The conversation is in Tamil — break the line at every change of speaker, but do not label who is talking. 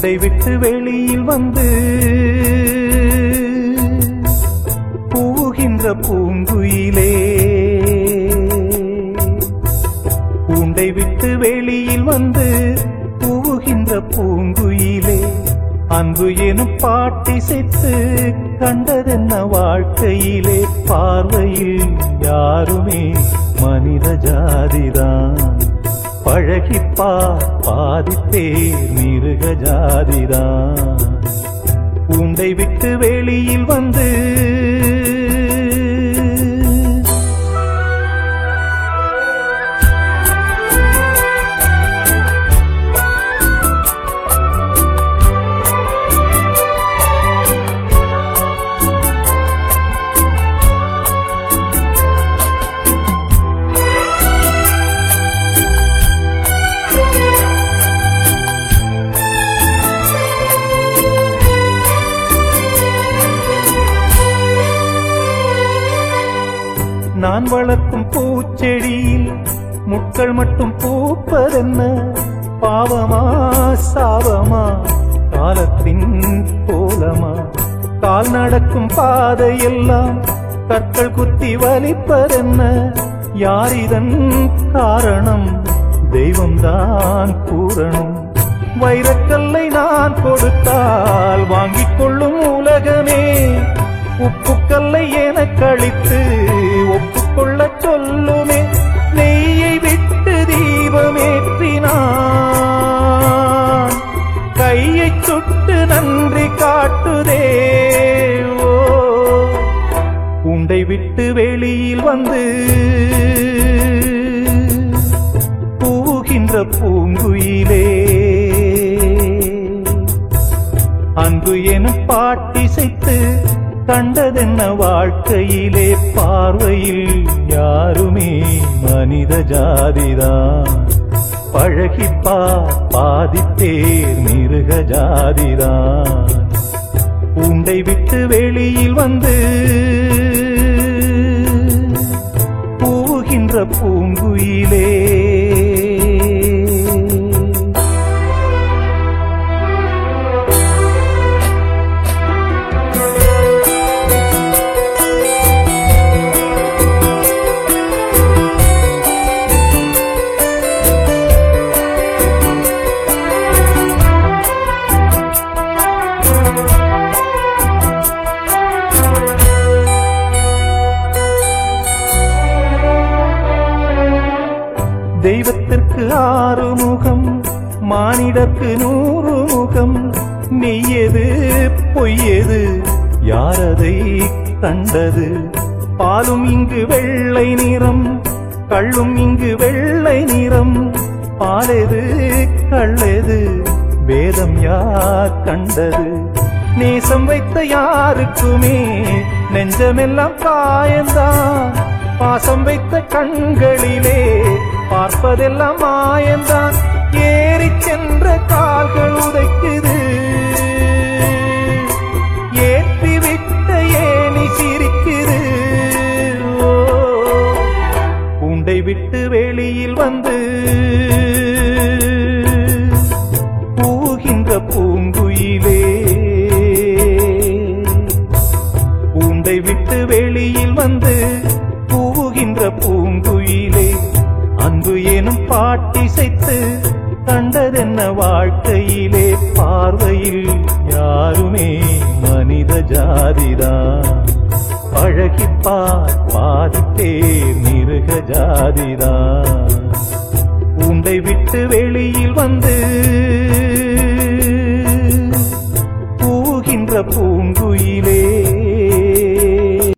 கூண்டை விட்டு வெளியில் வந்து பூகின்ற பூங்குயிலே, கூண்டை விட்டு வெளியில் வந்து பூகின்ற பூங்குயிலே, அன்பு எனும் பாட்டிசைத்து கண்டதென்ன வாழ்க்கையிலே, பார்வையில் யாருமே மனித ஜாதிதான், பழகிப்பா பாதிப்பேர் மிருக ஜாதிதான். கூண்டை விட்டு வெளியில் வந்து நான் வளர்க்கும் பூச்செடியில் முட்கள் மட்டும் பூப்பதென்ன, பாவமா சாவமா காலத்தின் கோலமா, கால் நடக்கும் பாதையெல்லாம் கற்கள் குத்தி வலிப்பதென்ன, யார் இதன் காரணம் தெய்வம்தான் கூறணும். வைரக்கல்லை நான் கொடுத்தால் வாங்கிக் கொள்ளும் உலகமே, உப்புக்கல்லை என கழித்து ஒப்புக்கொள்ள சொல்லுமே, நெய்யை விட்டு தீபமேற்றினான் கையை சுட்டு நன்றி காட்டுதே. கூண்டை விட்டு வெளியில் வந்து பூகின்ற பூங்குயிலே, அன்பு எனும் பாட்டிசைத்து கண்டதென்ன வாழ்க்கையிலே, பார்வையில் யாருமே மனித ஜாதிதான், பழகிப்பா பாதிப்பேர் மிருக ஜாதிதான். கூண்டை விட்டு வெளியில் வந்து பூகின்ற பூங்குயிலே. தெய்வத்திற்கு 6 முகம், மானிடற்கு 100 முகம், மெய்யது பொய்யது யாரதை கண்டது, பாலும் இங்கு வெள்ளை நிறம் கள்ளும் இங்கு வெள்ளை நிறம், பாலெது கள்ளெது வேதம் யார் கண்டது, நேசம் வைத்த யாருக்குமே நெஞ்சமெல்லாம் காயந்தான், பாசம் வைத்த கண்களிலே பார்ப்பதெல்லாம் மாயந்தான், ஏறி சென்ற கால்கள் உதைக்குது, ஏற்றி விட்ட ஏனி சிரிக்குது. கூண்டை விட்டு வெளியில் வந்து பூகின்ற பூங்குயிலே, கூண்டை விட்டு வெளியில் வந்து பூகின்ற பூங்குயிலே, அன்பு எனும் பாட்டிசைத்து கண்டதென்ன வாழ்க்கையிலே, பார்வையில் யாருமே மனித ஜாதிதான், பழகிப்பா பாதிப்பேர் மிருக ஜாதிதான். கூண்டை விட்டு வெளியில் வந்து பூகின்ற பூங்குயிலே.